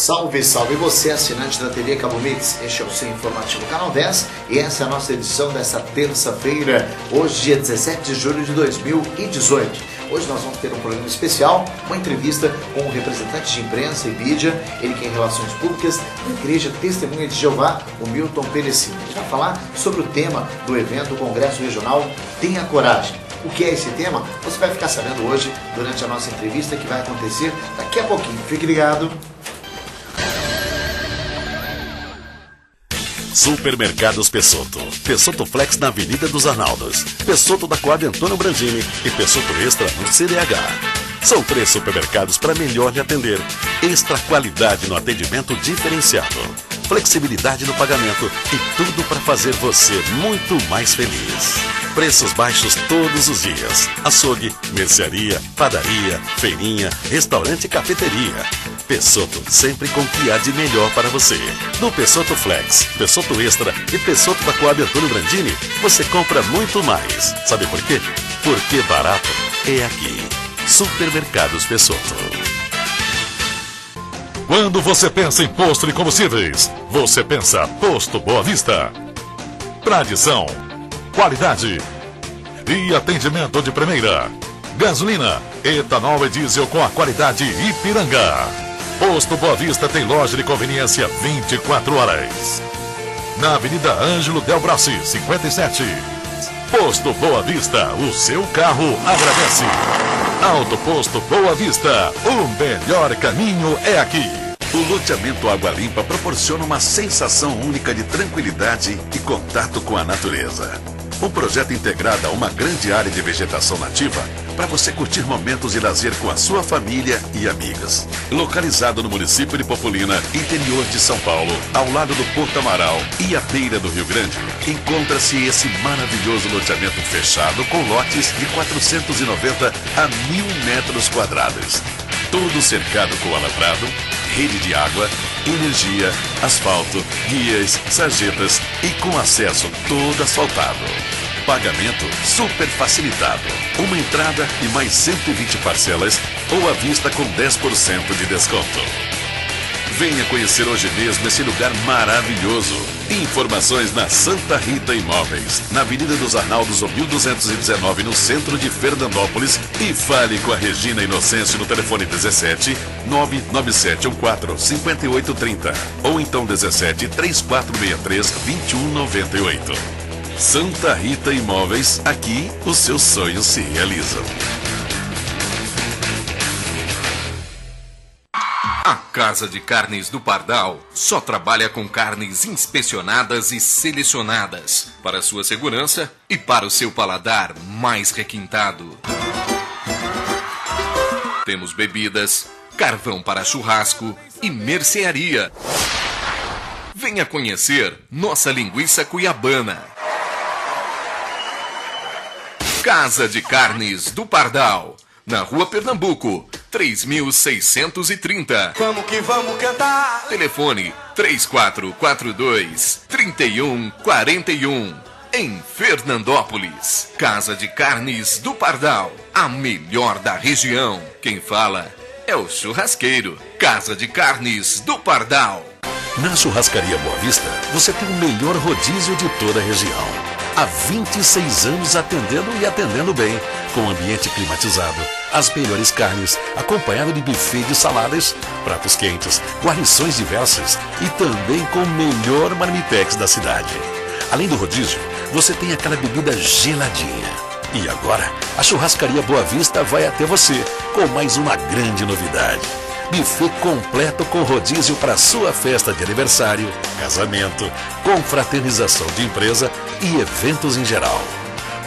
Salve, salve você, assinante da TV Cabo Mix. Este é o seu informativo Canal 10 e essa é a nossa edição dessa terça-feira, hoje dia 17 de julho de 2018. Hoje nós vamos ter um programa especial, uma entrevista com um representante de imprensa e mídia, ele que é em Relações Públicas da Igreja Testemunha de Jeová, o Milton Perecini. A gente vai falar sobre o tema do evento do Congresso Regional Tenha Coragem. O que é esse tema? Você vai ficar sabendo hoje durante a nossa entrevista que vai acontecer daqui a pouquinho. Fique ligado. Supermercados Pessotto. Pessotto Flex na Avenida dos Arnaldos. Pessotto da Coab Antônio Brandini e Pessotto Extra no CDH. São 3 supermercados para melhor lhe atender. Extra qualidade no atendimento diferenciado. Flexibilidade no pagamento e tudo para fazer você muito mais feliz. Preços baixos todos os dias. Açougue, mercearia, padaria, feirinha, restaurante e cafeteria. Pessotto, sempre com o que há de melhor para você. No Pessotto Flex, Pessotto Extra e Pessotto da Coab Antônio Brandini, você compra muito mais. Sabe por quê? Porque barato é aqui. Supermercados Pessotto. Quando você pensa em posto de combustíveis, você pensa Posto Boa Vista. Tradição, qualidade e atendimento de primeira. Gasolina, etanol e diesel com a qualidade Ipiranga. Posto Boa Vista tem loja de conveniência 24 horas. Na Avenida Ângelo Del Brossi, 57. Posto Boa Vista, o seu carro agradece. Auto Posto Boa Vista, o melhor caminho é aqui. O loteamento Água Limpa proporciona uma sensação única de tranquilidade e contato com a natureza. Um projeto integrado a uma grande área de vegetação nativa para você curtir momentos de lazer com a sua família e amigos. Localizado no município de Popolina, interior de São Paulo, ao lado do Porto Amaral e à beira do Rio Grande, encontra-se esse maravilhoso loteamento fechado com lotes de 490 a 1.000 metros quadrados. Tudo cercado com alambrado, rede de água, energia, asfalto, guias, sarjetas e com acesso todo asfaltado. Pagamento super facilitado. Uma entrada e mais 120 parcelas ou à vista com 10% de desconto. Venha conhecer hoje mesmo esse lugar maravilhoso. Informações na Santa Rita Imóveis, na Avenida dos Arnaldos, 1219, no centro de Fernandópolis. E fale com a Regina Inocêncio no telefone 17 99714 5830 ou então 17 3463 2198. Santa Rita Imóveis, aqui os seus sonhos se realizam. A Casa de Carnes do Pardal só trabalha com carnes inspecionadas e selecionadas para sua segurança e para o seu paladar mais requintado. Temos bebidas, carvão para churrasco e mercearia. Venha conhecer nossa linguiça cuiabana. Casa de Carnes do Pardal, na Rua Pernambuco, 3630. Vamos que vamos cantar. Telefone 3442-3141. Em Fernandópolis. Casa de Carnes do Pardal, a melhor da região. Quem fala é o churrasqueiro. Casa de Carnes do Pardal. Na Churrascaria Boa Vista, você tem o melhor rodízio de toda a região. Há 26 anos atendendo bem, com ambiente climatizado, as melhores carnes, acompanhado de buffet de saladas, pratos quentes, guarnições diversas e também com o melhor marmitex da cidade. Além do rodízio, você tem aquela bebida geladinha. E agora, a Churrascaria Boa Vista vai até você com mais uma grande novidade. Buffet completo com rodízio para sua festa de aniversário, casamento, confraternização de empresa e eventos em geral.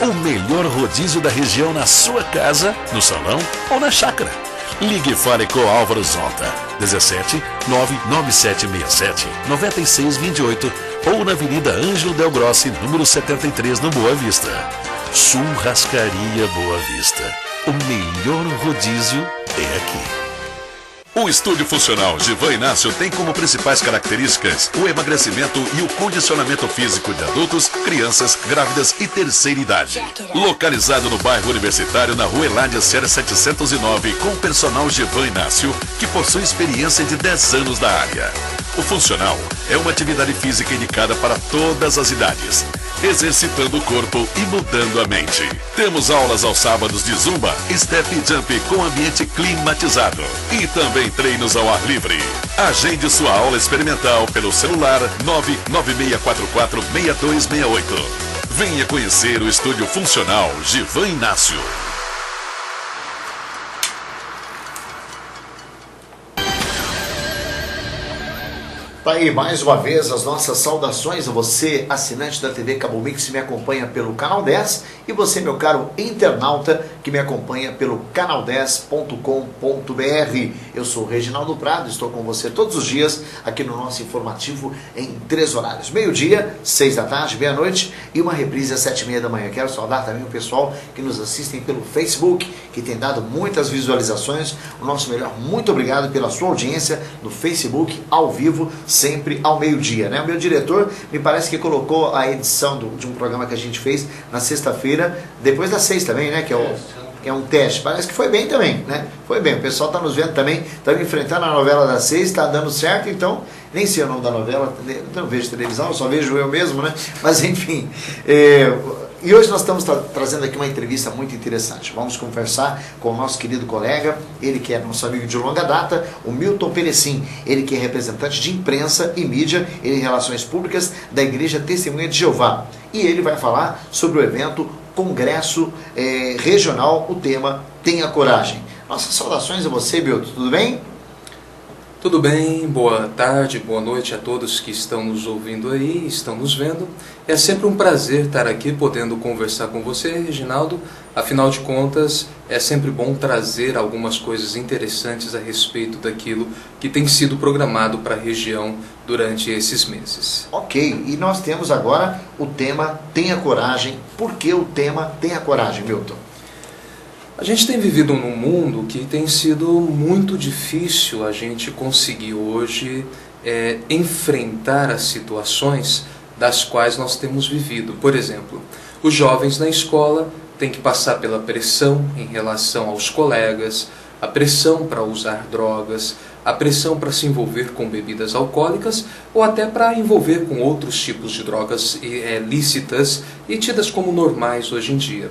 O melhor rodízio da região na sua casa, no salão ou na chácara. Ligue e fale com Álvaro Zonta, 17 99767 9628 ou na Avenida Ângelo Del Brossi, número 73, no Boa Vista. Churrascaria Boa Vista. O melhor rodízio é aqui. O Estúdio Funcional Givan Inácio tem como principais características o emagrecimento e o condicionamento físico de adultos, crianças, grávidas e terceira idade. Localizado no bairro Universitário, na Rua Eládia Serra 709, com o personal Givan Inácio, que possui experiência de 10 anos da área. O Funcional é uma atividade física indicada para todas as idades, exercitando o corpo e mudando a mente. Temos aulas aos sábados de Zumba, Step e Jump com ambiente climatizado e também treinos ao ar livre. Agende sua aula experimental pelo celular 996446268. Venha conhecer o Estúdio Funcional Givan Inácio. Tá aí mais uma vez as nossas saudações a você, assinante da TV Cabo Mix, que me acompanha pelo Canal 10, e você, meu caro internauta, que me acompanha pelo canal10.com.br. Eu sou o Reginaldo Prado, estou com você todos os dias aqui no nosso informativo em 3 horários: meio-dia, 6 da tarde, meia-noite e uma reprise às 7h30 da manhã. Quero saudar também o pessoal que nos assistem pelo Facebook, que tem dado muitas visualizações. O nosso melhor muito obrigado pela sua audiência no Facebook, ao vivo, sempre ao meio-dia, né? O meu diretor me parece que colocou a edição de um programa que a gente fez na sexta-feira, depois das 6 também, né? Que é um teste. Parece que foi bem também, né? Foi bem. O pessoal está nos vendo também, estamos enfrentando a novela das 6, está dando certo, então nem sei o nome da novela, eu não vejo televisão, eu só vejo eu mesmo, né? Mas enfim, e hoje nós estamos trazendo aqui uma entrevista muito interessante. Vamos conversar com o nosso querido colega, ele que é nosso amigo de longa data, o Milton Perecim. Ele que é representante de imprensa e mídia em relações públicas da Igreja Testemunha de Jeová. E ele vai falar sobre o evento Congresso Regional, o tema Tenha Coragem. Nossas saudações a você, Milton, tudo bem? Tudo bem, boa tarde, boa noite a todos que estão nos ouvindo aí, estão nos vendo. É sempre um prazer estar aqui podendo conversar com você, Reginaldo. Afinal de contas, é sempre bom trazer algumas coisas interessantes a respeito daquilo que tem sido programado para a região durante esses meses. Ok, e nós temos agora o tema Tenha Coragem. Por que o tema Tenha Coragem, Milton? A gente tem vivido num mundo que tem sido muito difícil a gente conseguir hoje enfrentar as situações das quais nós temos vivido. Por exemplo, os jovens na escola têm que passar pela pressão em relação aos colegas, a pressão para usar drogas, a pressão para se envolver com bebidas alcoólicas ou até para envolver com outros tipos de drogas lícitas e tidas como normais hoje em dia.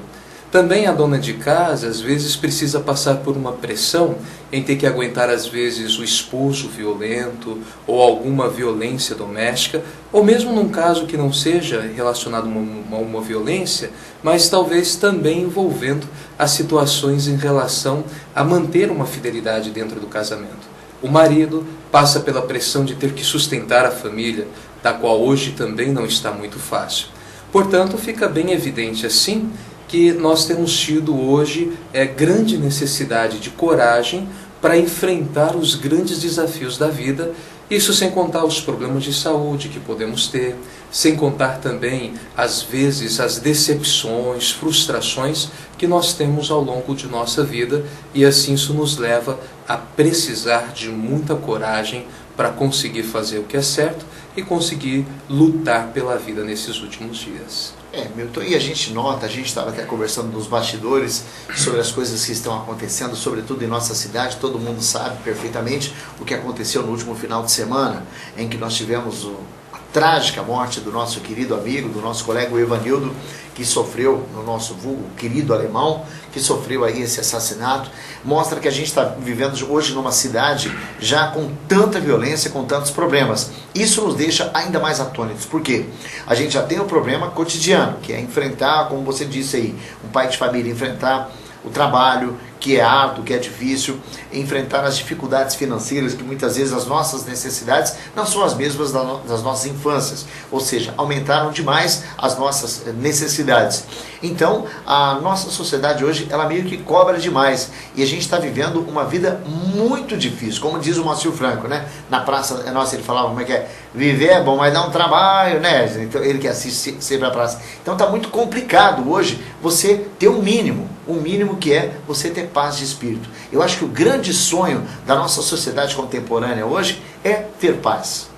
Também a dona de casa, às vezes, precisa passar por uma pressão em ter que aguentar, às vezes, o esposo violento ou alguma violência doméstica, ou mesmo num caso que não seja relacionado a uma violência, mas talvez também envolvendo as situações em relação a manter uma fidelidade dentro do casamento. O marido passa pela pressão de ter que sustentar a família, da qual hoje também não está muito fácil. Portanto, fica bem evidente assim que nós temos tido hoje grande necessidade de coragem para enfrentar os grandes desafios da vida, isso sem contar os problemas de saúde que podemos ter, sem contar também, às vezes, as decepções, frustrações que nós temos ao longo de nossa vida, e assim isso nos leva a precisar de muita coragem para conseguir fazer o que é certo e conseguir lutar pela vida nesses últimos dias. Milton, e a gente nota, a gente estava até conversando nos bastidores sobre as coisas que estão acontecendo, sobretudo em nossa cidade. Todo mundo sabe perfeitamente o que aconteceu no último final de semana, em que nós tivemos a trágica morte do nosso querido amigo, do nosso colega o Evanildo, que sofreu, no nosso vulgo querido alemão, que sofreu aí esse assassinato. Mostra que a gente está vivendo hoje numa cidade já com tanta violência, com tantos problemas. Isso nos deixa ainda mais atônitos. Por quê? A gente já tem o problema cotidiano, que é enfrentar, como você disse aí, um pai de família, enfrentar o trabalho, que é árduo, que é difícil, enfrentar as dificuldades financeiras, que muitas vezes as nossas necessidades não são as mesmas das nossas infâncias, ou seja, aumentaram demais as nossas necessidades. Então, a nossa sociedade hoje, ela meio que cobra demais, e a gente está vivendo uma vida muito difícil, como diz o Moacir Franco, né? Na Praça Nossa, ele falava como é que é, viver é bom, mas dá um trabalho, né? Então, ele que assiste sempre a praça. Então está muito complicado hoje você ter um mínimo. o mínimo que é você ter paz de espírito. Eu acho que o grande sonho da nossa sociedade contemporânea hoje é ter paz.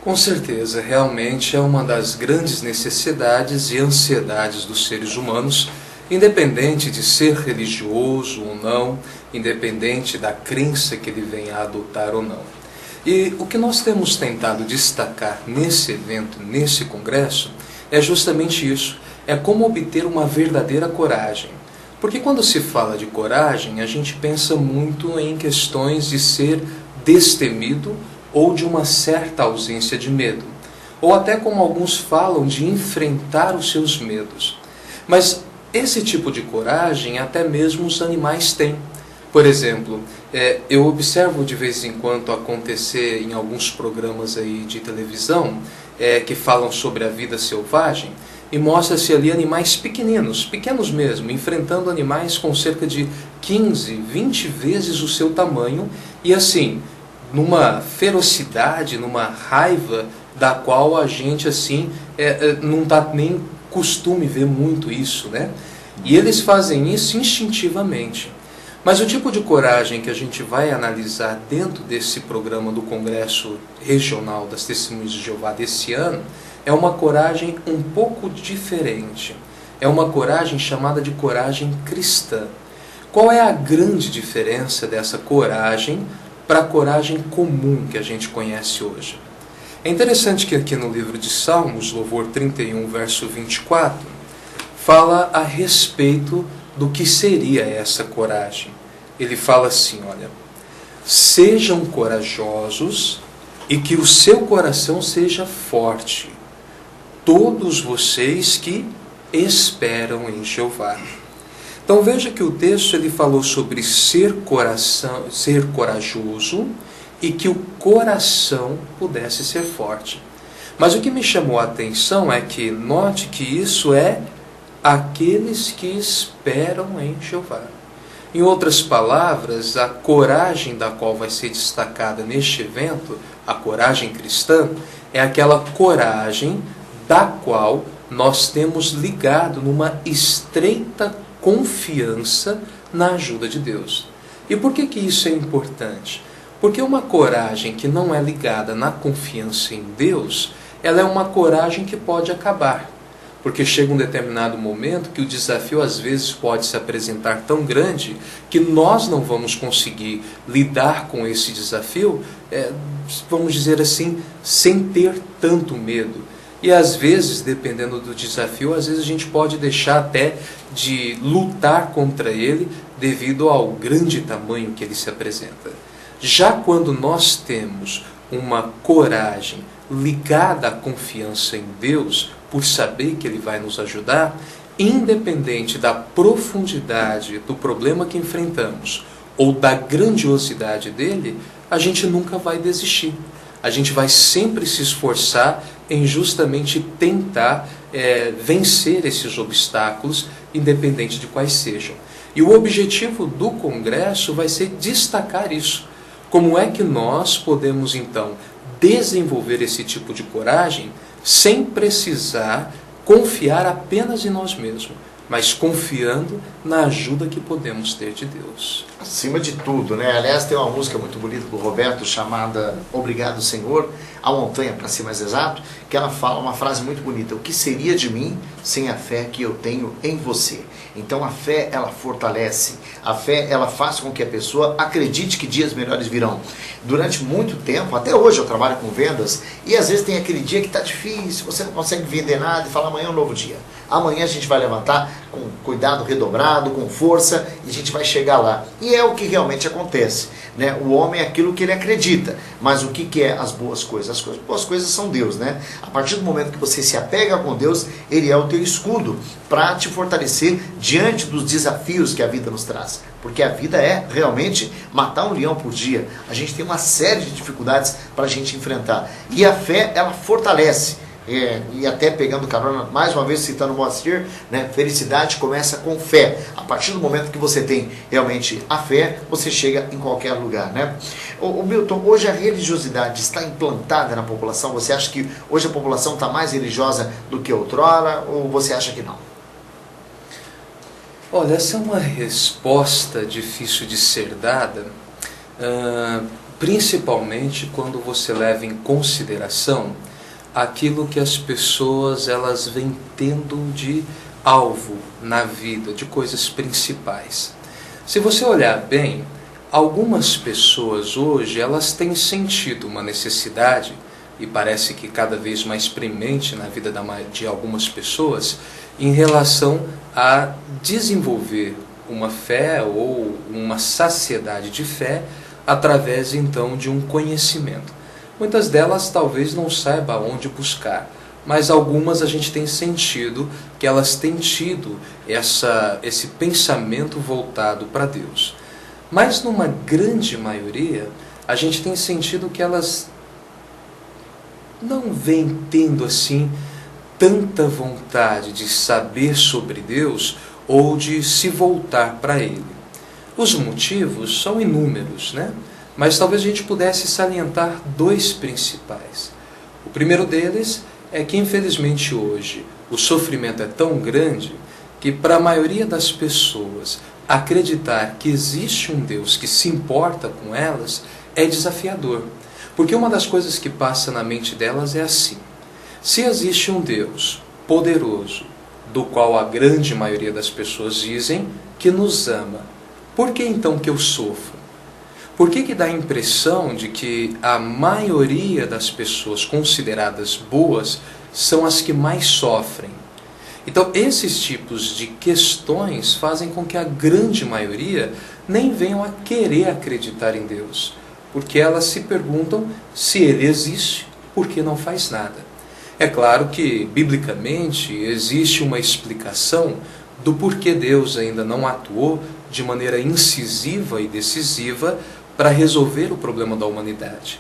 Com certeza, realmente é uma das grandes necessidades e ansiedades dos seres humanos, independente de ser religioso ou não, independente da crença que ele venha a adotar ou não. E o que nós temos tentado destacar nesse evento, nesse congresso, é justamente isso, é como obter uma verdadeira coragem. Porque quando se fala de coragem, a gente pensa muito em questões de ser destemido ou de uma certa ausência de medo. Ou até como alguns falam, de enfrentar os seus medos. Mas esse tipo de coragem até mesmo os animais têm. Por exemplo, eu observo de vez em quando acontecer em alguns programas aí de televisão que falam sobre a vida selvagem, e mostra-se ali animais pequeninos, pequenos mesmo, enfrentando animais com cerca de 15, 20 vezes o seu tamanho, e assim, numa ferocidade, numa raiva da qual a gente assim não está nem costume ver muito isso, né? E eles fazem isso instintivamente. Mas o tipo de coragem que a gente vai analisar dentro desse programa do Congresso Regional das Testemunhas de Jeová desse ano é uma coragem um pouco diferente. É uma coragem chamada de coragem cristã. Qual é a grande diferença dessa coragem para a coragem comum que a gente conhece hoje? É interessante que aqui no livro de Salmos, louvor 31, verso 24, fala a respeito do que seria essa coragem. Ele fala assim, olha, sejam corajosos e que o seu coração seja forte, todos vocês que esperam em Jeová. Então veja que o texto ele falou sobre ser corajoso e que o coração pudesse ser forte. Mas o que me chamou a atenção é que note que isso é aqueles que esperam em Jeová. Em outras palavras, a coragem da qual vai ser destacada neste evento, a coragem cristã, é aquela coragem da qual nós temos ligado numa estreita confiança na ajuda de Deus. E por que isso é importante? Porque uma coragem que não é ligada na confiança em Deus, ela é uma coragem que pode acabar. Porque chega um determinado momento que o desafio às vezes pode se apresentar tão grande que nós não vamos conseguir lidar com esse desafio, vamos dizer assim, sem ter tanto medo. E às vezes, dependendo do desafio, às vezes a gente pode deixar até de lutar contra ele devido ao grande tamanho que ele se apresenta. Já quando nós temos uma coragem ligada à confiança em Deus, por saber que Ele vai nos ajudar, independente da profundidade do problema que enfrentamos ou da grandiosidade dele, a gente nunca vai desistir. A gente vai sempre se esforçar em justamente tentar vencer esses obstáculos, independente de quais sejam. E o objetivo do Congresso vai ser destacar isso. Como é que nós podemos, então, desenvolver esse tipo de coragem sem precisar confiar apenas em nós mesmos, mas confiando na ajuda que podemos ter de Deus. Acima de tudo, né? Aliás, tem uma música muito bonita do Roberto chamada Obrigado, Senhor, a montanha, para ser mais exato, que ela fala uma frase muito bonita: o que seria de mim sem a fé que eu tenho em você? Então a fé, ela fortalece, a fé, ela faz com que a pessoa acredite que dias melhores virão. Durante muito tempo, até hoje eu trabalho com vendas, e às vezes tem aquele dia que está difícil, você não consegue vender nada, e fala, amanhã é um novo dia. Amanhã a gente vai levantar com cuidado redobrado, com força, e a gente vai chegar lá. E é o que realmente acontece, né? O homem é aquilo que ele acredita, mas o que é as boas coisas? As boas coisas são Deus, né? A partir do momento que você se apega com Deus, Ele é o teu escudo para te fortalecer diante dos desafios que a vida nos traz. Porque a vida é realmente matar um leão por dia. A gente tem uma série de dificuldades para a gente enfrentar. E a fé, ela fortalece. E até pegando carona, mais uma vez citando Moacir, né, felicidade começa com fé. A partir do momento que você tem realmente a fé, você chega em qualquer lugar, né? O Milton, hoje a religiosidade está implantada na população? Você acha que hoje a população está mais religiosa do que outrora, ou você acha que não? Olha, essa é uma resposta difícil de ser dada, principalmente quando você leva em consideração aquilo que as pessoas elas vêm tendo de alvo na vida, de coisas principais. Se você olhar bem, algumas pessoas hoje elas têm sentido uma necessidade, e parece que cada vez mais premente na vida de algumas pessoas, em relação a desenvolver uma fé ou uma saciedade de fé através então de um conhecimento. Muitas delas talvez não saiba onde buscar, mas algumas a gente tem sentido que elas têm tido esse pensamento voltado para Deus. Mas numa grande maioria, a gente tem sentido que elas não vêm tendo assim tanta vontade de saber sobre Deus ou de se voltar para Ele. Os motivos são inúmeros, né? Mas talvez a gente pudesse salientar dois principais. O primeiro deles é que, infelizmente, hoje o sofrimento é tão grande que, para a maioria das pessoas, acreditar que existe um Deus que se importa com elas é desafiador. Porque uma das coisas que passa na mente delas é assim: se existe um Deus poderoso, do qual a grande maioria das pessoas dizem que nos ama, por que então que eu sofro? Por que dá a impressão de que a maioria das pessoas consideradas boas são as que mais sofrem? Então, esses tipos de questões fazem com que a grande maioria nem venham a querer acreditar em Deus, porque elas se perguntam se Ele existe, por que não faz nada? É claro que, biblicamente, existe uma explicação do porquê Deus ainda não atuou de maneira incisiva e decisiva para resolver o problema da humanidade.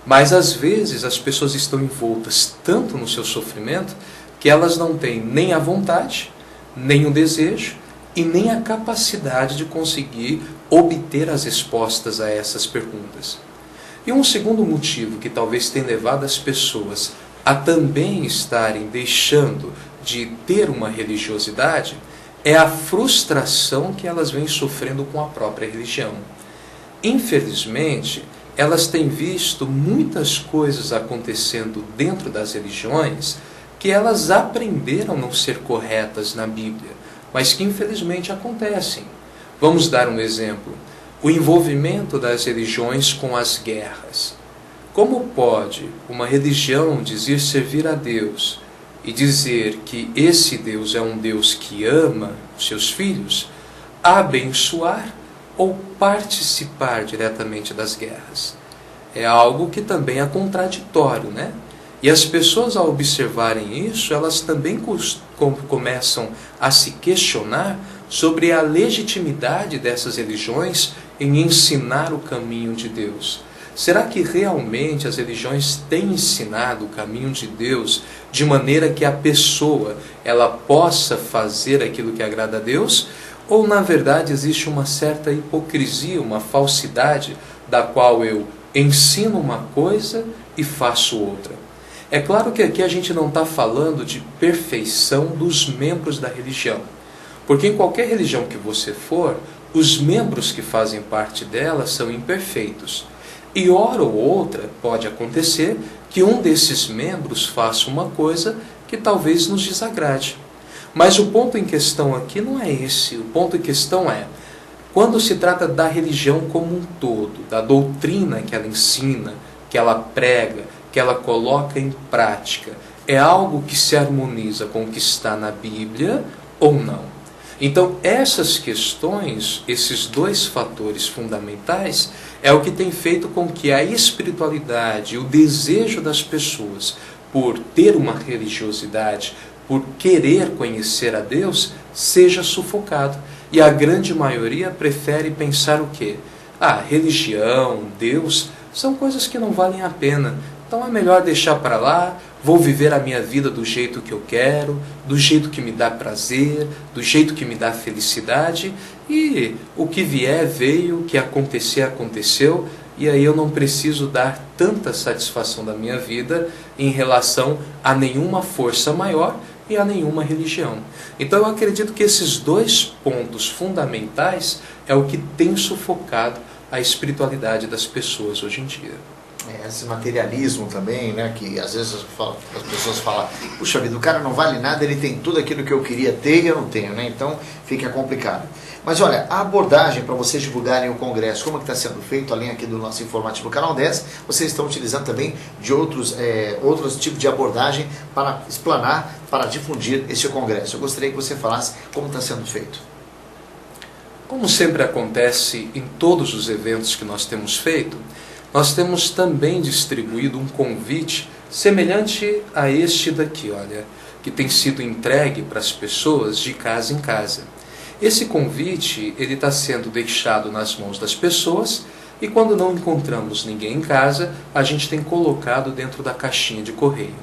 Mas, às vezes, as pessoas estão envoltas tanto no seu sofrimento que elas não têm nem a vontade, nem o desejo e nem a capacidade de conseguir obter as respostas a essas perguntas. E um segundo motivo que talvez tenha levado as pessoas a também estarem deixando de ter uma religiosidade é a frustração que elas vêm sofrendo com a própria religião. Infelizmente, elas têm visto muitas coisas acontecendo dentro das religiões que elas aprenderam não ser corretas na Bíblia, mas que infelizmente acontecem. Vamos dar um exemplo: o envolvimento das religiões com as guerras. Como pode uma religião dizer servir a Deus e dizer que esse Deus é um Deus que ama os seus filhos, abençoar ou participar diretamente das guerras? É algo que também é contraditório, né? E as pessoas, ao observarem isso, elas também começam a se questionar sobre a legitimidade dessas religiões em ensinar o caminho de Deus. Será que realmente as religiões têm ensinado o caminho de Deus de maneira que a pessoa ela possa fazer aquilo que agrada a Deus? Ou, na verdade, existe uma certa hipocrisia, uma falsidade, da qual eu ensino uma coisa e faço outra? É claro que aqui a gente não está falando de perfeição dos membros da religião, porque em qualquer religião que você for, os membros que fazem parte dela são imperfeitos. E hora ou outra pode acontecer que um desses membros faça uma coisa que talvez nos desagrade. Mas o ponto em questão aqui não é esse. O ponto em questão é, quando se trata da religião como um todo, da doutrina que ela ensina, que ela prega, que ela coloca em prática, é algo que se harmoniza com o que está na Bíblia ou não? Então, essas questões, esses dois fatores fundamentais, é o que tem feito com que a espiritualidade, o desejo das pessoas por ter uma religiosidade, por querer conhecer a Deus, seja sufocado. E a grande maioria prefere pensar o quê? Religião, Deus, são coisas que não valem a pena. Então é melhor deixar para lá, vou viver a minha vida do jeito que eu quero, do jeito que me dá prazer, do jeito que me dá felicidade, e o que vier veio, o que acontecer aconteceu, e aí eu não preciso dar tanta satisfação da minha vida em relação a nenhuma força maior e a nenhuma religião. Então eu acredito que esses dois pontos fundamentais é o que tem sufocado a espiritualidade das pessoas hoje em dia. Esse materialismo também, né, que às vezes as pessoas falam, puxa vida, o cara não vale nada, ele tem tudo aquilo que eu queria ter e eu não tenho, né? Então fica complicado. Mas olha, a abordagem para vocês divulgarem o congresso, como é que está sendo feito, além aqui do nosso informativo Canal 10, vocês estão utilizando também de outros tipos de abordagem para explanar, para difundir esse congresso. Eu gostaria que você falasse como está sendo feito. Como sempre acontece em todos os eventos que nós temos feito, nós temos também distribuído um convite semelhante a este daqui, olha, que tem sido entregue para as pessoas de casa em casa. Esse convite ele está sendo deixado nas mãos das pessoas e quando não encontramos ninguém em casa, a gente tem colocado dentro da caixinha de correio.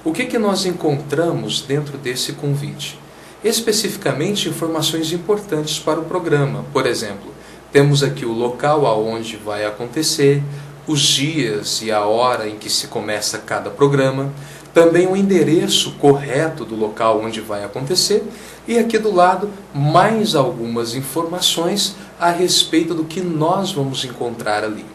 O que nós encontramos dentro desse convite? Especificamente informações importantes para o programa. Por exemplo, temos aqui o local aonde vai acontecer, os dias e a hora em que se começa cada programa, também o endereço correto do local onde vai acontecer e aqui do lado mais algumas informações a respeito do que nós vamos encontrar ali.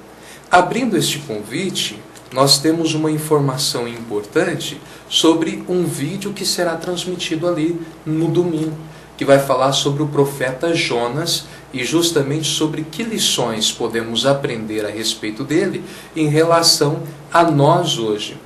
Abrindo este convite, nós temos uma informação importante sobre um vídeo que será transmitido ali no domingo, que vai falar sobre o profeta Jonas e justamente sobre que lições podemos aprender a respeito dele em relação a nós hoje.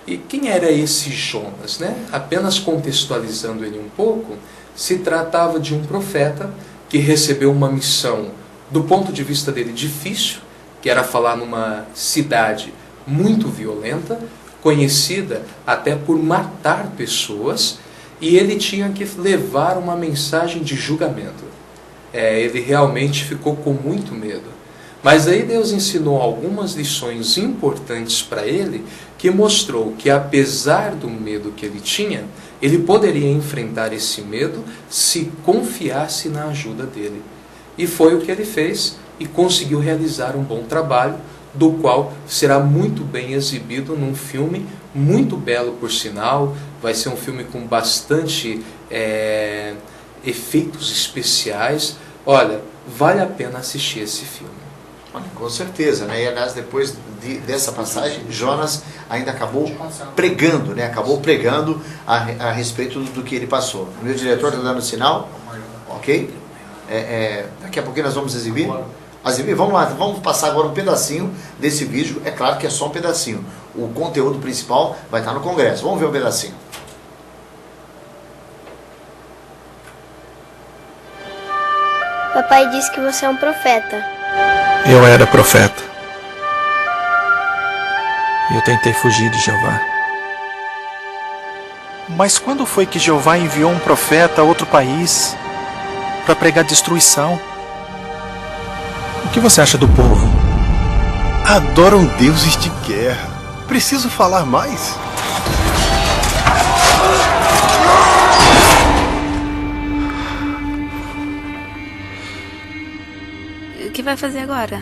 E quem era esse Jonas, né? Apenas contextualizando ele um pouco, se tratava de um profeta que recebeu uma missão, do ponto de vista dele, difícil, que era falar numa cidade muito violenta, conhecida até por matar pessoas, e ele tinha que levar uma mensagem de julgamento. Ele realmente ficou com muito medo. Mas aí Deus ensinou algumas lições importantes para ele, que mostrou que apesar do medo que ele tinha, ele poderia enfrentar esse medo se confiasse na ajuda dele. E foi o que ele fez e conseguiu realizar um bom trabalho, do qual será muito bem exibido num filme muito belo, por sinal. Vai ser um filme com bastante efeitos especiais. Olha, vale a pena assistir esse filme. Com certeza, né? E aliás, depois dessa passagem, Jonas ainda acabou pregando, né? Acabou pregando a respeito do que ele passou. O meu diretor está dando sinal, ok? Daqui a pouquinho nós vamos exibir. Vamos lá, vamos passar agora um pedacinho desse vídeo. É claro que é só um pedacinho. O conteúdo principal vai estar no congresso. Vamos ver um pedacinho. Papai disse que você é um profeta. Eu era profeta. E eu tentei fugir de Jeová. Mas quando foi que Jeová enviou um profeta a outro país para pregar destruição? O que você acha do povo? Adoram deuses de guerra. Preciso falar mais? O que vai fazer agora?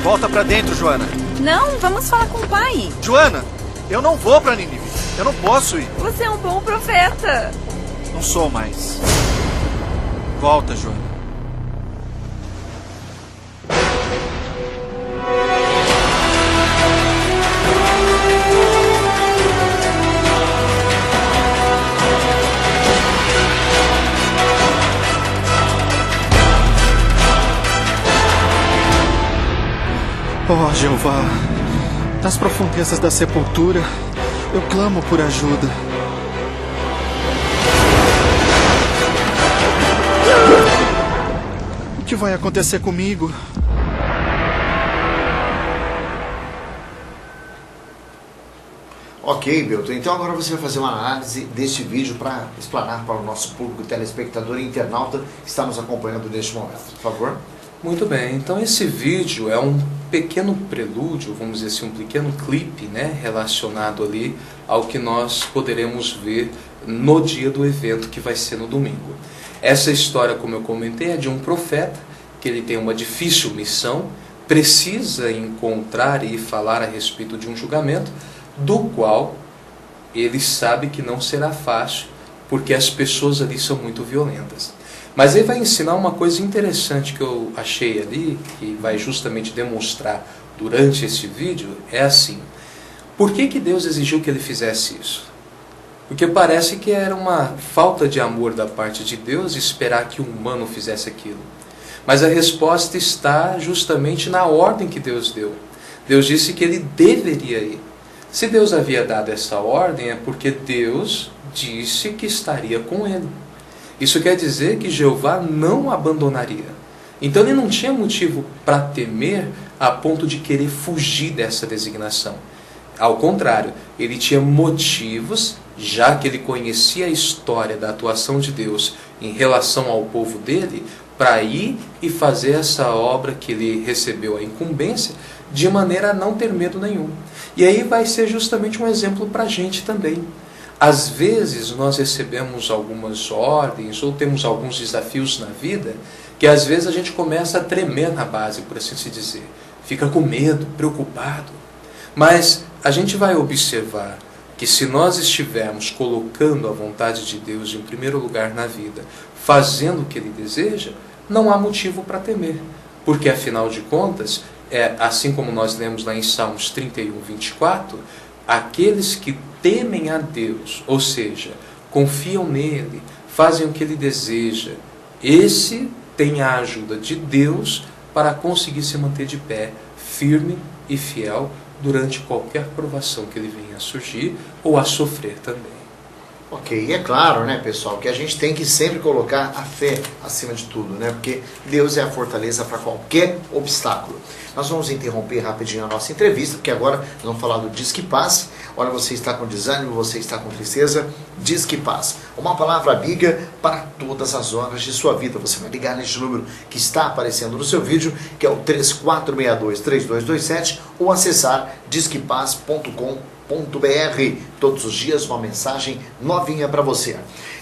Volta pra dentro, Joana. Não, vamos falar com o pai. Joana, eu não vou pra Nínive. Eu não posso ir. Você é um bom profeta. Não sou mais. Volta, Joana. Oh, Jeová, das profundezas da sepultura, eu clamo por ajuda. O que vai acontecer comigo? Ok, Belton. Então agora você vai fazer uma análise deste vídeo para explanar para o nosso público, telespectador e internauta que está nos acompanhando neste momento. Por favor. Muito bem, então esse vídeo é um pequeno prelúdio, vamos dizer assim, um pequeno clipe, né, relacionado ali ao que nós poderemos ver no dia do evento, que vai ser no domingo. Essa história, como eu comentei, é de um profeta, que ele tem uma difícil missão, precisa encontrar e falar a respeito de um julgamento, do qual ele sabe que não será fácil, porque as pessoas ali são muito violentas. Mas ele vai ensinar uma coisa interessante que eu achei ali, que vai justamente demonstrar durante esse vídeo, é assim. Por que Deus exigiu que ele fizesse isso? Porque parece que era uma falta de amor da parte de Deus esperar que um humano fizesse aquilo. Mas a resposta está justamente na ordem que Deus deu. Deus disse que ele deveria ir. Se Deus havia dado essa ordem, é porque Deus disse que estaria com ele. Isso quer dizer que Jeová não o abandonaria. Então ele não tinha motivo para temer a ponto de querer fugir dessa designação. Ao contrário, ele tinha motivos, já que ele conhecia a história da atuação de Deus em relação ao povo dele, para ir e fazer essa obra que ele recebeu a incumbência, de maneira a não ter medo nenhum. E aí vai ser justamente um exemplo para a gente também. Às vezes nós recebemos algumas ordens ou temos alguns desafios na vida que às vezes a gente começa a tremer na base, por assim se dizer. Fica com medo, preocupado. Mas a gente vai observar que se nós estivermos colocando a vontade de Deus em primeiro lugar na vida, fazendo o que Ele deseja, não há motivo para temer. Porque afinal de contas, assim como nós lemos lá em Salmos 31, 24, aqueles que temem a Deus, ou seja, confiam nele, fazem o que ele deseja, esse tem a ajuda de Deus para conseguir se manter de pé, firme e fiel durante qualquer provação que ele venha a surgir ou a sofrer também. Ok, e é claro, né, pessoal, que a gente tem que sempre colocar a fé acima de tudo, né? Porque Deus é a fortaleza para qualquer obstáculo. Nós vamos interromper rapidinho a nossa entrevista, porque agora nós vamos falar do Disque Paz. Olha, você está com desânimo, você está com tristeza, Disque Paz. Uma palavra amiga para todas as horas de sua vida. Você vai ligar neste número que está aparecendo no seu vídeo, que é o 3462-3227, ou acessar disquepaz.com.br. Todos os dias uma mensagem novinha para você.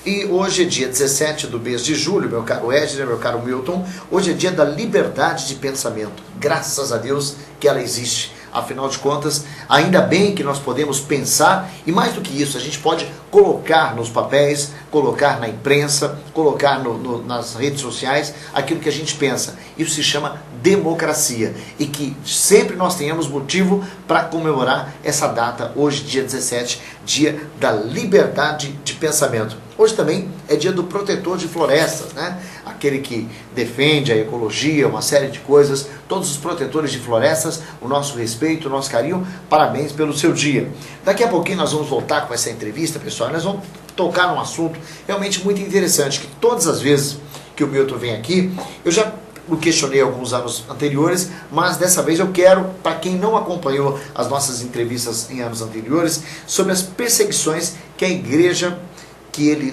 E hoje é dia 17 do mês de julho, meu caro Edner, meu caro Milton. Hoje é dia da liberdade de pensamento. Graças a Deus que ela existe. Afinal de contas, ainda bem que nós podemos pensar, e mais do que isso, a gente pode colocar nos papéis, colocar na imprensa, colocar nas redes sociais aquilo que a gente pensa. Isso se chama democracia. E que sempre nós tenhamos motivo para comemorar essa data, hoje, dia 17, dia da liberdade de pensamento. Hoje também é dia do protetor de florestas, né? Aquele que defende a ecologia, uma série de coisas. Todos os protetores de florestas, o nosso respeito, o nosso carinho, parabéns pelo seu dia. Daqui a pouquinho nós vamos voltar com essa entrevista, pessoal. Nós vamos tocar num assunto realmente muito interessante, que todas as vezes que o Milton vem aqui, eu já o questionei alguns anos anteriores, mas dessa vez eu quero, para quem não acompanhou as nossas entrevistas em anos anteriores, sobre as perseguições que a igreja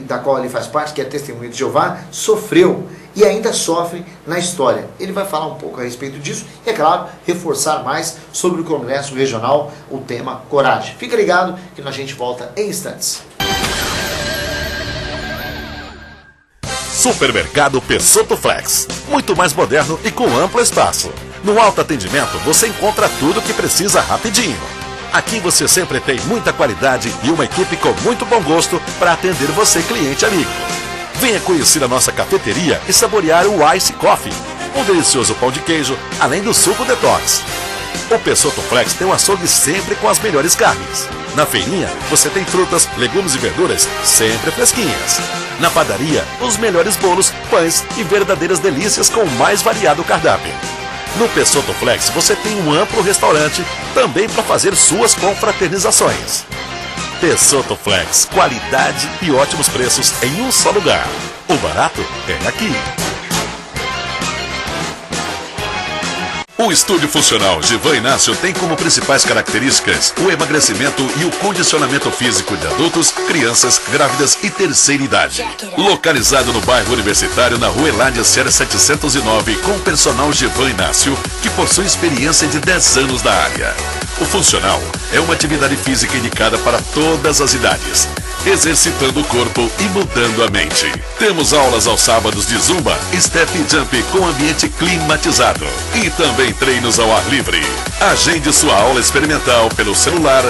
da qual ele faz parte, que é a Testemunha de Jeová, sofreu e ainda sofre na história. Ele vai falar um pouco a respeito disso e, é claro, reforçar mais sobre o Congresso Regional, o tema Coragem. Fica ligado que a gente volta em instantes. Supermercado Pessoto Flex, muito mais moderno e com amplo espaço. No alto atendimento você encontra tudo o que precisa rapidinho. Aqui você sempre tem muita qualidade e uma equipe com muito bom gosto para atender você, cliente amigo. Venha conhecer a nossa cafeteria e saborear o Ice Coffee, um delicioso pão de queijo, além do suco detox. O Pessoto Flex tem um açougue sempre com as melhores carnes. Na feirinha, você tem frutas, legumes e verduras sempre fresquinhas. Na padaria, os melhores bolos, pães e verdadeiras delícias com o mais variado cardápio. No Pessoto Flex você tem um amplo restaurante também para fazer suas confraternizações. Pessoto Flex, qualidade e ótimos preços em um só lugar. O barato é aqui. O Estúdio Funcional Givan Inácio tem como principais características o emagrecimento e o condicionamento físico de adultos, crianças, grávidas e terceira idade. Localizado no bairro Universitário, na Rua Eládia Serra 709, com personal Givan Inácio, que possui experiência de 10 anos da área. O Funcional é uma atividade física indicada para todas as idades. exercitando o corpo e mudando a mente. Temos aulas aos sábados de Zumba, Step e Jump com ambiente climatizado. E também treinos ao ar livre. Agende sua aula experimental pelo celular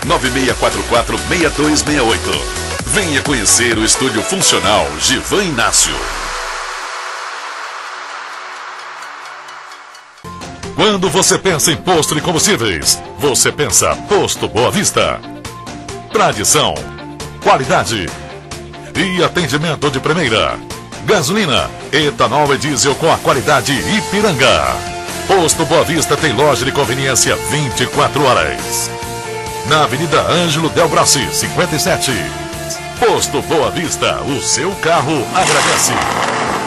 996446268. Venha conhecer o estúdio funcional Givan Inácio. Quando você pensa em posto de combustíveis, você pensa Posto Boa Vista. Tradição, qualidade e atendimento de primeira. Gasolina, etanol e diesel com a qualidade Ipiranga. Posto Boa Vista tem loja de conveniência 24 horas. Na Avenida Ângelo Del Brassi, 57. Posto Boa Vista, o seu carro agradece.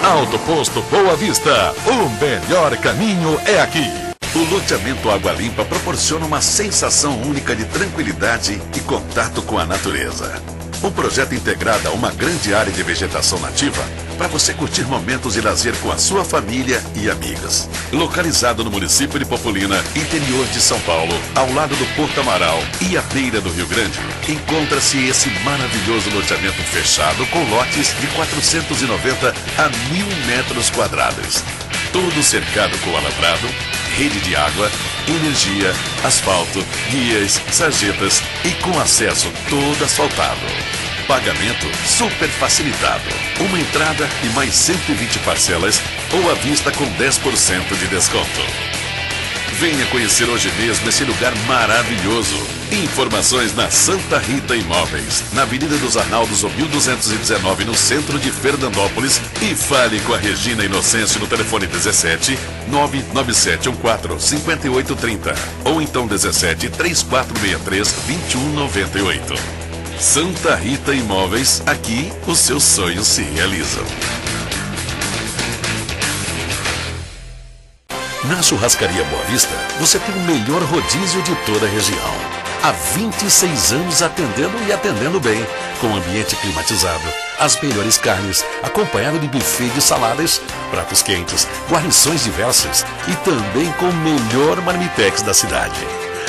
Auto Posto Boa Vista, o melhor caminho é aqui. O loteamento Água Limpa proporciona uma sensação única de tranquilidade e contato com a natureza. Um projeto integrado a uma grande área de vegetação nativa para você curtir momentos de lazer com a sua família e amigos. Localizado no município de Popolina, interior de São Paulo, ao lado do Porto Amaral e à beira do Rio Grande, encontra-se esse maravilhoso loteamento fechado com lotes de 490 a 1.000 metros quadrados. Todo cercado com alambrado, rede de água, energia, asfalto, guias, sarjetas e com acesso todo asfaltado. Pagamento super facilitado. Uma entrada e mais 120 parcelas ou à vista com 10% de desconto. Venha conhecer hoje mesmo esse lugar maravilhoso. Informações na Santa Rita Imóveis, na Avenida dos Arnaldos, 1219, no centro de Fernandópolis. E fale com a Regina Inocêncio no telefone 17 99714 5830 ou então 17 3463 2198. Santa Rita Imóveis, aqui os seus sonhos se realizam. Na Churrascaria Boa Vista, você tem o melhor rodízio de toda a região. Há 26 anos atendendo bem, com ambiente climatizado, as melhores carnes, acompanhado de buffet de saladas, pratos quentes, guarnições diversas e também com o melhor marmitex da cidade.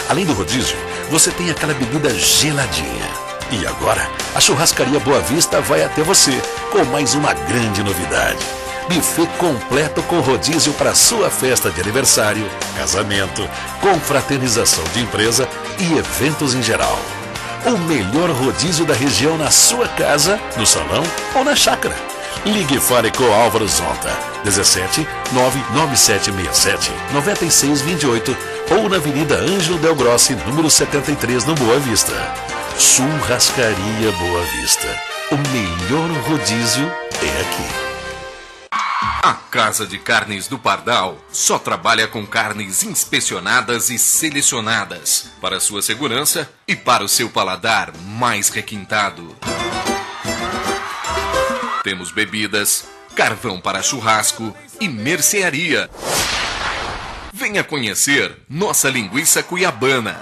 Além do rodízio, você tem aquela bebida geladinha. E agora, a Churrascaria Boa Vista vai até você com mais uma grande novidade. Buffet completo com rodízio para sua festa de aniversário, casamento, confraternização de empresa e eventos em geral. O melhor rodízio da região na sua casa, no salão ou na chácara. Ligue e fale com Álvaro Zonta, 17 99767 9628 ou na Avenida Ângelo Del Brassi, número 73, no Boa Vista. Churrascaria Boa Vista. O melhor rodízio é aqui. A Casa de Carnes do Pardal só trabalha com carnes inspecionadas e selecionadas para sua segurança e para o seu paladar mais requintado. Temos bebidas, carvão para churrasco e mercearia. Venha conhecer nossa linguiça cuiabana.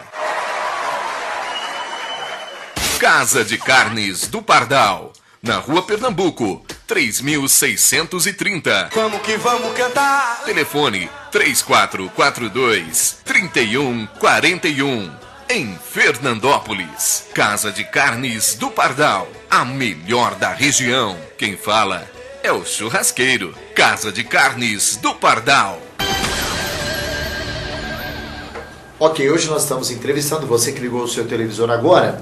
Casa de Carnes do Pardal, na Rua Pernambuco, 3630. Vamos que vamos cantar. Telefone 3442-3141. Em Fernandópolis. Casa de Carnes do Pardal, a melhor da região. Quem fala é o churrasqueiro. Casa de Carnes do Pardal. Ok, hoje nós estamos entrevistando, você que ligou o seu televisor agora,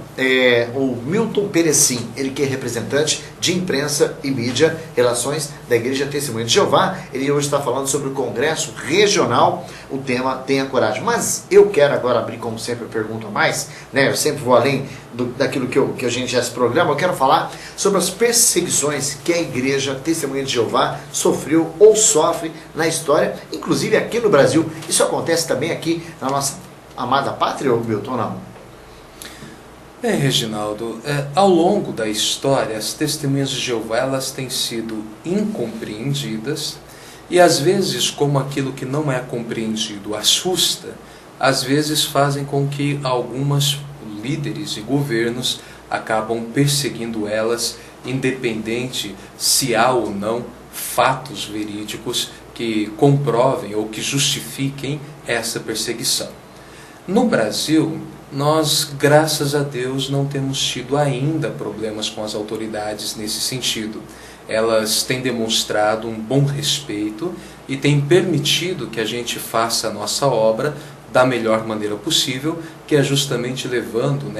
o Milton Perecim, ele que é representante de imprensa e mídia, relações da Igreja Testemunha de Jeová. Ele hoje está falando sobre o Congresso Regional, o tema Tenha Coragem. Mas eu quero agora abrir, como sempre, eu pergunto a mais, né? Eu sempre vou além daquilo que a gente já se programa. Eu quero falar sobre as perseguições que a Igreja Testemunha de Jeová sofreu ou sofre na história, inclusive aqui no Brasil. Isso acontece também aqui na nossa amada pátria, ou Milton, não? Bem, Reginaldo, ao longo da história, as testemunhas de Jeová elas têm sido incompreendidas e às vezes, como aquilo que não é compreendido assusta, às vezes fazem com que algumas líderes e governos acabam perseguindo elas, independente se há ou não fatos verídicos que comprovem ou que justifiquem essa perseguição. No Brasil, nós, graças a Deus, não temos tido ainda problemas com as autoridades nesse sentido. Elas têm demonstrado um bom respeito e têm permitido que a gente faça a nossa obra da melhor maneira possível, que é justamente levando,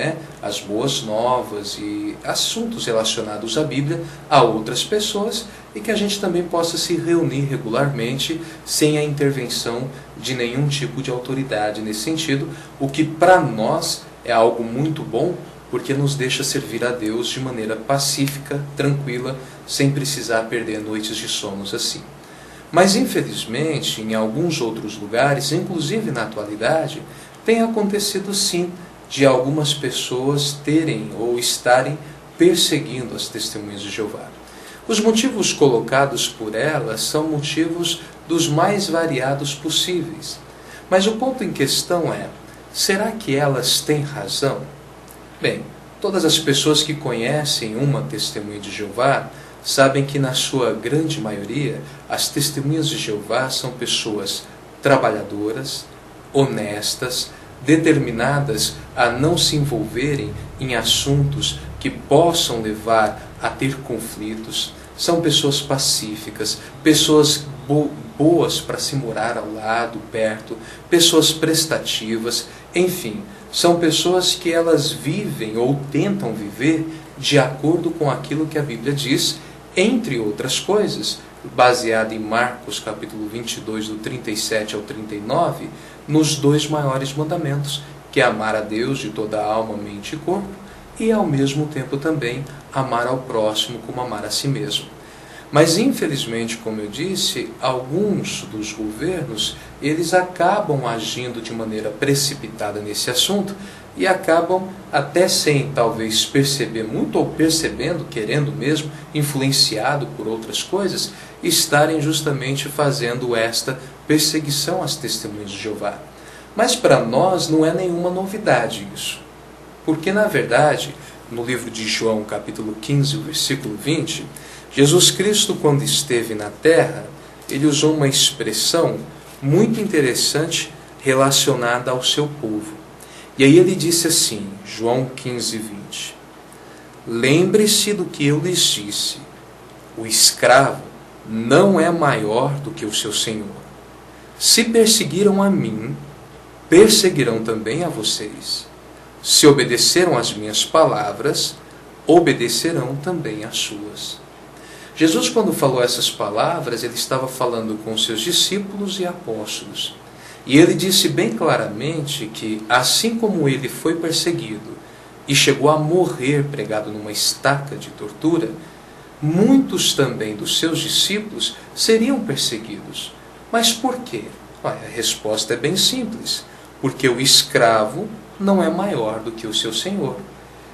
as boas novas e assuntos relacionados à Bíblia a outras pessoas, e que a gente também possa se reunir regularmente sem a intervenção de nenhum tipo de autoridade nesse sentido, o que para nós é algo muito bom, porque nos deixa servir a Deus de maneira pacífica, tranquila, sem precisar perder noites de sonos assim. Mas, infelizmente, em alguns outros lugares, inclusive na atualidade, tem acontecido sim de algumas pessoas terem ou estarem perseguindo as testemunhas de Jeová. Os motivos colocados por elas são motivos dos mais variados possíveis. Mas o ponto em questão é, será que elas têm razão? Bem, todas as pessoas que conhecem uma testemunha de Jeová sabem que, na sua grande maioria, as testemunhas de Jeová são pessoas trabalhadoras, honestas, determinadas a não se envolverem em assuntos que possam levar a ter conflitos. São pessoas pacíficas, pessoas boas para se morar ao lado, perto, pessoas prestativas, enfim, são pessoas que elas vivem ou tentam viver de acordo com aquilo que a Bíblia diz, entre outras coisas, baseado em Marcos capítulo 22, do 37 ao 39, nos 2 maiores mandamentos, que é amar a Deus de toda a alma, mente e corpo, e ao mesmo tempo também amar ao próximo como amar a si mesmo. Mas, infelizmente, como eu disse, alguns dos governos, eles acabam agindo de maneira precipitada nesse assunto e acabam, até sem talvez perceber muito, ou percebendo, querendo mesmo, influenciado por outras coisas, estarem justamente fazendo esta perseguição às testemunhas de Jeová. Mas para nós não é nenhuma novidade isso. Porque, na verdade, no livro de João, capítulo 15, versículo 20, Jesus Cristo, quando esteve na terra, ele usou uma expressão muito interessante relacionada ao seu povo. E aí ele disse assim, João 15, 20, lembre-se do que eu lhes disse, o escravo não é maior do que o seu senhor. Se perseguiram a mim, perseguirão também a vocês. Se obedeceram às minhas palavras, obedecerão também às suas. Jesus, quando falou essas palavras, ele estava falando com seus discípulos e apóstolos. E ele disse bem claramente que, assim como ele foi perseguido e chegou a morrer pregado numa estaca de tortura, muitos também dos seus discípulos seriam perseguidos. Mas por quê? A resposta é bem simples. Porque o escravo não é maior do que o seu senhor.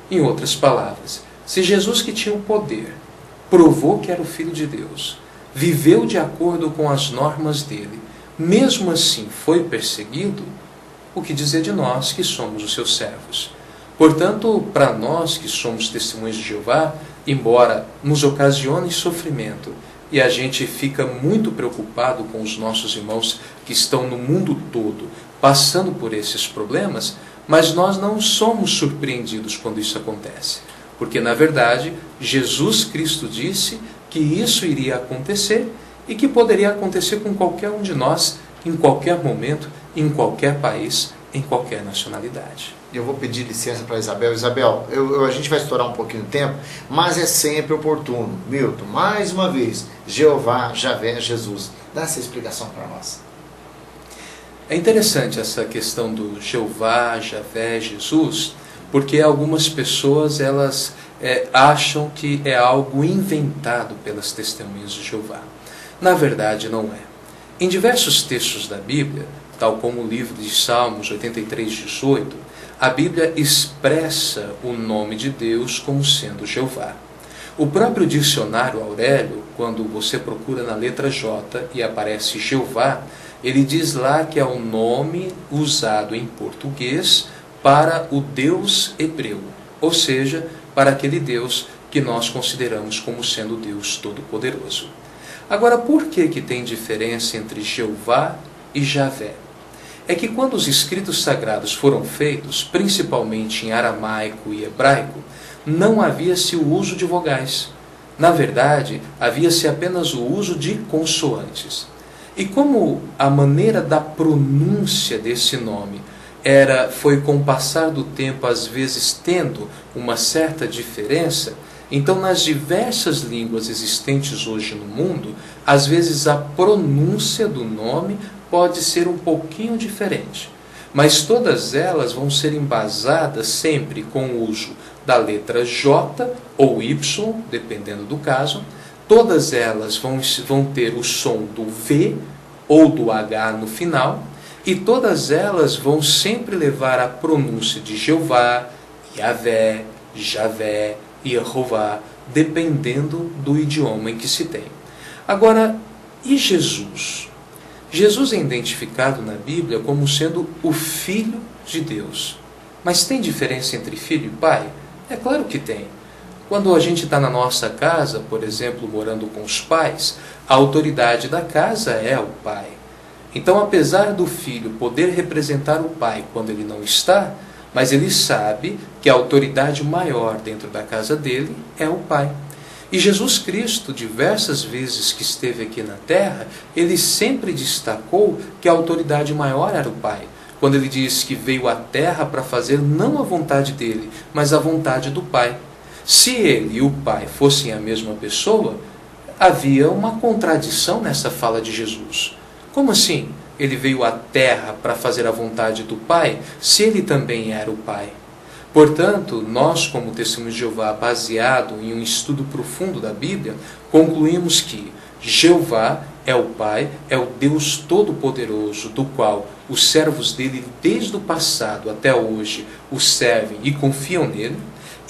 Em outras palavras, se Jesus, que tinha o poder, provou que era o Filho de Deus, viveu de acordo com as normas dele, mesmo assim foi perseguido, o que dizer de nós que somos os seus servos? Portanto, para nós que somos testemunhas de Jeová, embora nos ocasione sofrimento, e a gente fica muito preocupado com os nossos irmãos que estão no mundo todo passando por esses problemas, mas nós não somos surpreendidos quando isso acontece. Porque, na verdade, Jesus Cristo disse que isso iria acontecer e que poderia acontecer com qualquer um de nós, em qualquer momento, em qualquer país, em qualquer nacionalidade. Eu vou pedir licença para Isabel. Isabel, a gente vai estourar um pouquinho de tempo, mas é sempre oportuno. Milton, mais uma vez, Jeová, Javé, Jesus. Dá essa explicação para nós. É interessante essa questão do Jeová, Javé, Jesus, porque algumas pessoas elas acham que é algo inventado pelas testemunhas de Jeová. Na verdade, não é. Em diversos textos da Bíblia, tal como o livro de Salmos 83, 18, a Bíblia expressa o nome de Deus como sendo Jeová. O próprio dicionário Aurélio, quando você procura na letra J e aparece Jeová, ele diz lá que é o nome usado em português para o Deus hebreu, ou seja, para aquele Deus que nós consideramos como sendo Deus Todo-Poderoso. Agora, por que tem diferença entre Jeová e Javé? é que quando os escritos sagrados foram feitos, principalmente em aramaico e hebraico, não havia-se o uso de vogais. Na verdade, havia-se apenas o uso de consoantes. E como a maneira da pronúncia desse nome foi com o passar do tempo, às vezes tendo uma certa diferença, então nas diversas línguas existentes hoje no mundo, às vezes a pronúncia do nome pode ser um pouquinho diferente. Mas todas elas vão ser embasadas sempre com o uso da letra J ou Y, dependendo do caso. Todas elas vão ter o som do V ou do H no final, e todas elas vão sempre levar a pronúncia de Jeová, Yahvé, Javé, Yehová, dependendo do idioma em que se tem. Agora, e Jesus? Jesus é identificado na Bíblia como sendo o Filho de Deus. Mas tem diferença entre filho e pai? É claro que tem. Quando a gente está na nossa casa, por exemplo, morando com os pais, a autoridade da casa é o pai. Então, apesar do filho poder representar o pai quando ele não está, mas ele sabe que a autoridade maior dentro da casa dele é o pai. E Jesus Cristo, diversas vezes que esteve aqui na terra, ele sempre destacou que a autoridade maior era o pai. Quando ele diz que veio à terra para fazer não a vontade dele, mas a vontade do pai. Se ele e o pai fossem a mesma pessoa, havia uma contradição nessa fala de Jesus. Como assim? Ele veio à terra para fazer a vontade do pai, se ele também era o pai? Portanto, nós, como Testemunhos de Jeová, baseado em um estudo profundo da Bíblia, concluímos que Jeová é o Pai, é o Deus Todo-Poderoso, do qual os servos dele, desde o passado até hoje, o servem e confiam nele,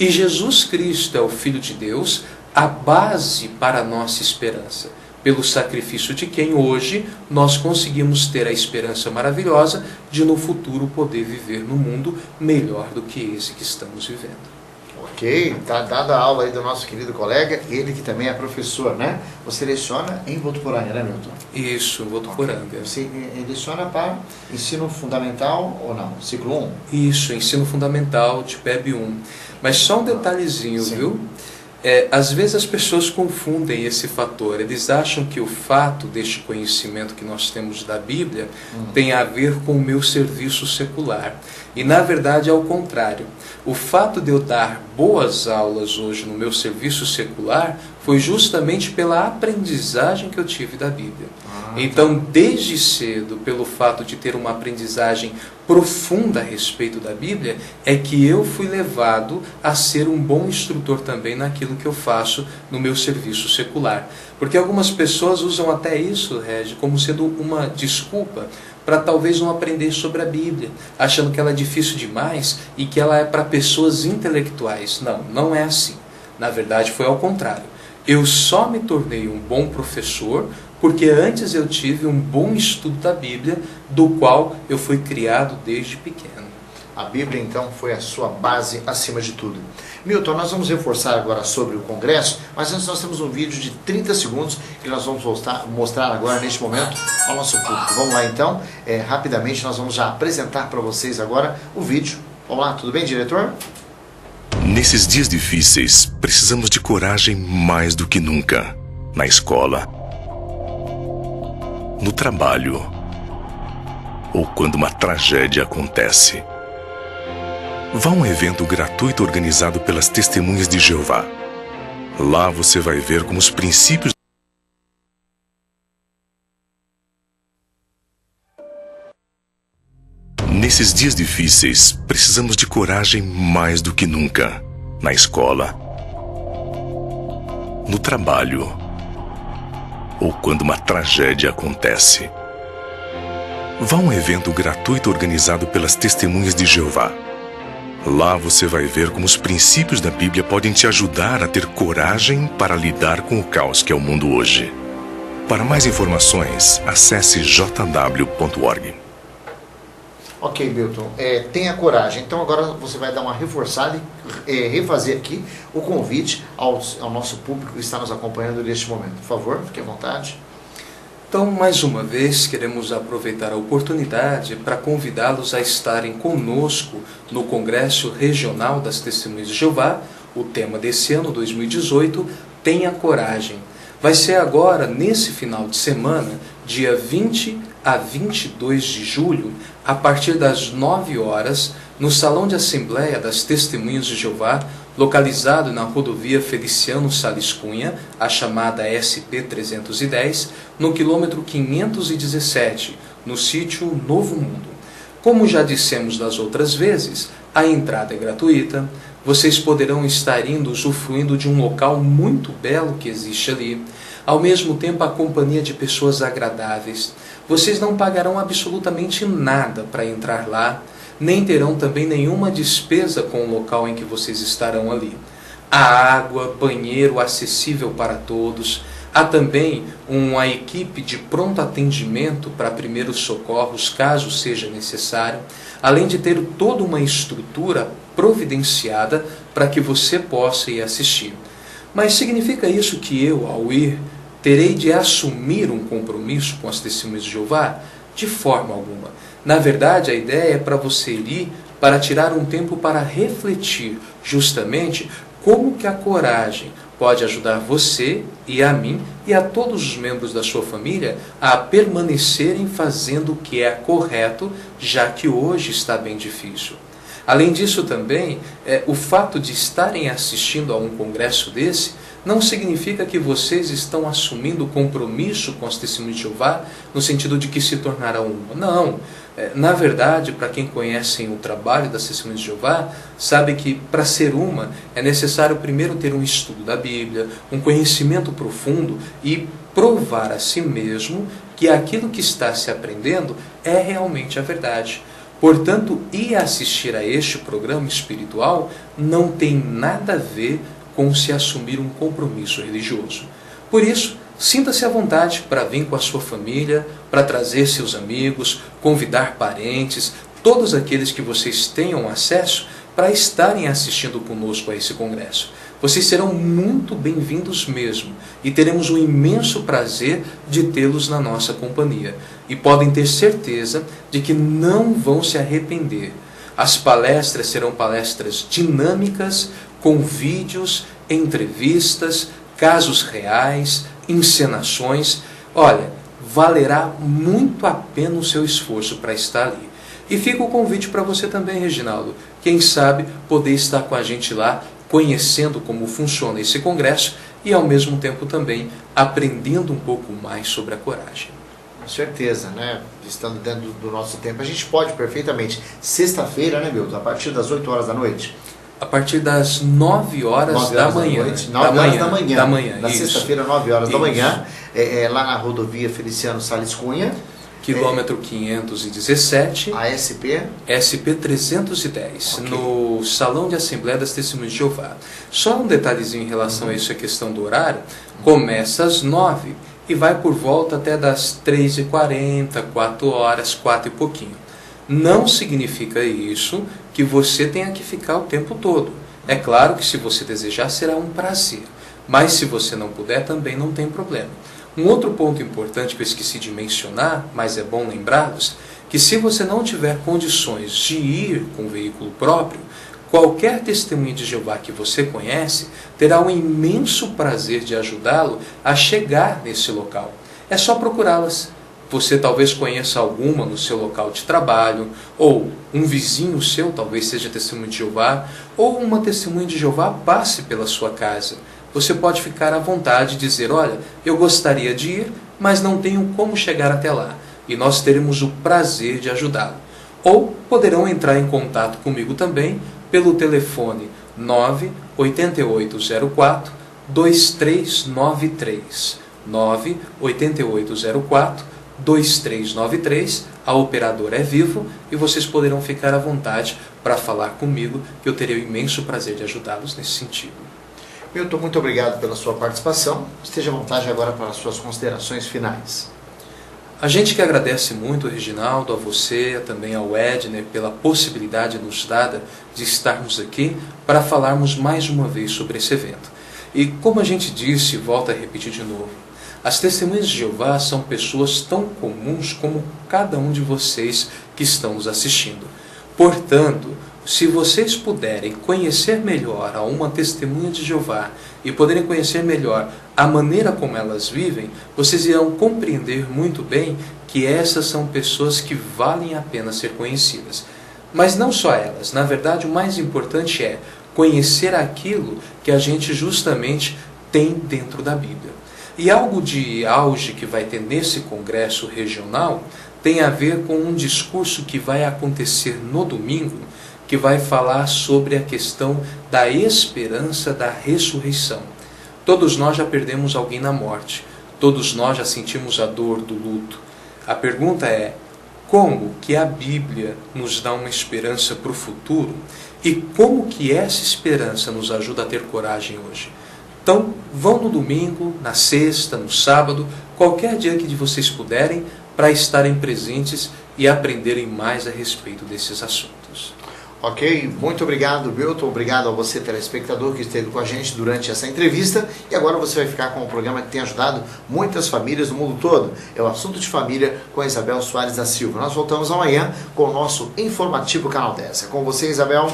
e Jesus Cristo é o Filho de Deus, a base para a nossa esperança, pelo sacrifício de quem hoje nós conseguimos ter a esperança maravilhosa de no futuro poder viver no mundo melhor do que esse que estamos vivendo. Ok, está dada a aula aí do nosso querido colega, ele que também é professor, né? Você leciona em Votuporanga, né, Milton? Isso, em Votuporanga. Okay. Você leciona para ensino fundamental ou não? Ciclo 1? Isso, ensino fundamental de PEB 1. Mas só um detalhezinho, sim, viu? Às vezes as pessoas confundem esse fator. Eles acham que o fato deste conhecimento que nós temos da Bíblia tem a ver com o meu serviço secular. E na verdade é o contrário. O fato de eu dar boas aulas hoje no meu serviço secular foi justamente pela aprendizagem que eu tive da Bíblia. Então, desde cedo, pelo fato de ter uma aprendizagem profunda a respeito da Bíblia, é que eu fui levado a ser um bom instrutor também naquilo que eu faço no meu serviço secular. Porque algumas pessoas usam até isso, Regi, como sendo uma desculpa para talvez não aprender sobre a Bíblia, achando que ela é difícil demais e que ela é para pessoas intelectuais. Não, não é assim. Na verdade, foi ao contrário. Eu só me tornei um bom professor porque antes eu tive um bom estudo da Bíblia, do qual eu fui criado desde pequeno. A Bíblia, então, foi a sua base acima de tudo. Milton, nós vamos reforçar agora sobre o Congresso, mas antes nós temos um vídeo de 30 segundos que nós vamos mostrar agora, neste momento, ao nosso público. Vamos lá, então. Rapidamente, nós vamos já apresentar para vocês agora o vídeo. Vamos lá, tudo bem, diretor? Nesses dias difíceis, precisamos de coragem mais do que nunca. Na escola, no trabalho, ou quando uma tragédia acontece. Vá a um evento gratuito organizado pelas Testemunhas de Jeová. Lá você vai ver como os princípios Nesses dias difíceis, precisamos de coragem mais do que nunca. Na escola, no trabalho, ou quando uma tragédia acontece. Vá a um evento gratuito organizado pelas Testemunhas de Jeová. Lá você vai ver como os princípios da Bíblia podem te ajudar a ter coragem para lidar com o caos que é o mundo hoje. Para mais informações, acesse jw.org. Ok, Milton, tenha coragem. Então agora você vai dar uma reforçada e refazer aqui o convite ao nosso público que está nos acompanhando neste momento. Por favor, fique à vontade. Então, mais uma vez, queremos aproveitar a oportunidade para convidá-los a estarem conosco no Congresso Regional das Testemunhas de Jeová. O tema desse ano, 2018, Tenha Coragem. Vai ser agora, nesse final de semana, dia 20 a 22 de julho, a partir das 9 horas, no Salão de Assembleia das Testemunhas de Jeová, localizado na rodovia Feliciano Sales Cunha, a chamada SP-310, no quilômetro 517, no sítio Novo Mundo. Como já dissemos das outras vezes, a entrada é gratuita, vocês poderão estar indo usufruindo de um local muito belo que existe ali, ao mesmo tempo a companhia de pessoas agradáveis. Vocês não pagarão absolutamente nada para entrar lá, nem terão também nenhuma despesa com o local em que vocês estarão ali. Há água, banheiro acessível para todos. Há também uma equipe de pronto atendimento para primeiros socorros, caso seja necessário, além de ter toda uma estrutura providenciada para que você possa ir assistir. Mas significa isso que eu, ao ir, terei de assumir um compromisso com as Testemunhas de Jeová? De forma alguma. Na verdade, a ideia é para você ir para tirar um tempo para refletir justamente como que a coragem pode ajudar você e a mim e a todos os membros da sua família a permanecerem fazendo o que é correto, já que hoje está bem difícil. Além disso também, o fato de estarem assistindo a um congresso desse não significa que vocês estão assumindo compromisso com as Testemunhas de Jeová no sentido de que se tornarão uma. Não. Na verdade, para quem conhece o trabalho das Testemunhas de Jeová, sabe que para ser uma é necessário primeiro ter um estudo da Bíblia, um conhecimento profundo e provar a si mesmo que aquilo que está se aprendendo é realmente a verdade. Portanto, ir assistir a este programa espiritual não tem nada a ver com se assumir um compromisso religioso. Por isso, sinta-se à vontade para vir com a sua família, para trazer seus amigos, convidar parentes, todos aqueles que vocês tenham acesso para estarem assistindo conosco a esse congresso. Vocês serão muito bem-vindos mesmo e teremos um imenso prazer de tê-los na nossa companhia. E podem ter certeza de que não vão se arrepender. As palestras serão palestras dinâmicas, com vídeos, entrevistas, casos reais, encenações. Olha, valerá muito a pena o seu esforço para estar ali. E fica o convite para você também, Reginaldo. Quem sabe poder estar com a gente lá, conhecendo como funciona esse congresso e ao mesmo tempo também aprendendo um pouco mais sobre a coragem. Com certeza, né? Estando dentro do nosso tempo, a gente pode perfeitamente. Sexta-feira, né, Milton? A partir das 8 horas da noite? A partir das 9 horas da manhã. 9 horas da manhã. Na isso. sexta-feira, 9 horas da manhã, lá na rodovia Feliciano Sales Cunha. Quilômetro 517. A SP? SP-310, okay. No Salão de Assembleia das Testemunhas de Jeová. Só um detalhezinho em relação a isso, a questão do horário. Começa às 9 e vai por volta até das 3h40, 4 horas, 4 e pouquinho. Não significa isso que você tenha que ficar o tempo todo. É claro que se você desejar será um prazer, mas se você não puder também não tem problema. Um outro ponto importante que eu esqueci de mencionar, mas é bom lembrá-los, que se você não tiver condições de ir com o veículo próprio, qualquer testemunha de Jeová que você conhece terá um imenso prazer de ajudá-lo a chegar nesse local. É só procurá-las. Você talvez conheça alguma no seu local de trabalho, ou um vizinho seu talvez seja testemunha de Jeová, ou uma testemunha de Jeová passe pela sua casa. Você pode ficar à vontade e dizer, olha, eu gostaria de ir, mas não tenho como chegar até lá. E nós teremos o prazer de ajudá-lo. Ou poderão entrar em contato comigo também pelo telefone 98804 2393. 98804 2393, a operadora é Vivo e vocês poderão ficar à vontade para falar comigo, que eu terei o imenso prazer de ajudá-los nesse sentido. Milton, muito obrigado pela sua participação. Esteja à vontade agora para as suas considerações finais. A gente que agradece muito, Reginaldo, a você, também ao Edner, pela possibilidade nos dada de estarmos aqui para falarmos mais uma vez sobre esse evento. E como a gente disse, e volto a repetir de novo, As testemunhas de Jeová são pessoas tão comuns como cada um de vocês que estão nos assistindo. Portanto, se vocês puderem conhecer melhor a uma testemunha de Jeová e poderem conhecer melhor a maneira como elas vivem, vocês irão compreender muito bem que essas são pessoas que valem a pena ser conhecidas. Mas não só elas, na verdade o mais importante é conhecer aquilo que a gente justamente tem dentro da Bíblia. E algo de auge que vai ter nesse congresso regional tem a ver com um discurso que vai acontecer no domingo, que vai falar sobre a questão da esperança da ressurreição. Todos nós já perdemos alguém na morte, todos nós já sentimos a dor do luto. A pergunta é, como que a Bíblia nos dá uma esperança para o futuro e como que essa esperança nos ajuda a ter coragem hoje? Então, vão no domingo, na sexta, no sábado, qualquer dia que vocês puderem, para estarem presentes e aprenderem mais a respeito desses assuntos. Ok, muito obrigado, Milton. Obrigado a você, telespectador, que esteve com a gente durante essa entrevista. E agora você vai ficar com um programa que tem ajudado muitas famílias no mundo todo. É o Assunto de Família com a Isabel Soares da Silva. Nós voltamos amanhã com o nosso informativo Canal 10. É com você, Isabel.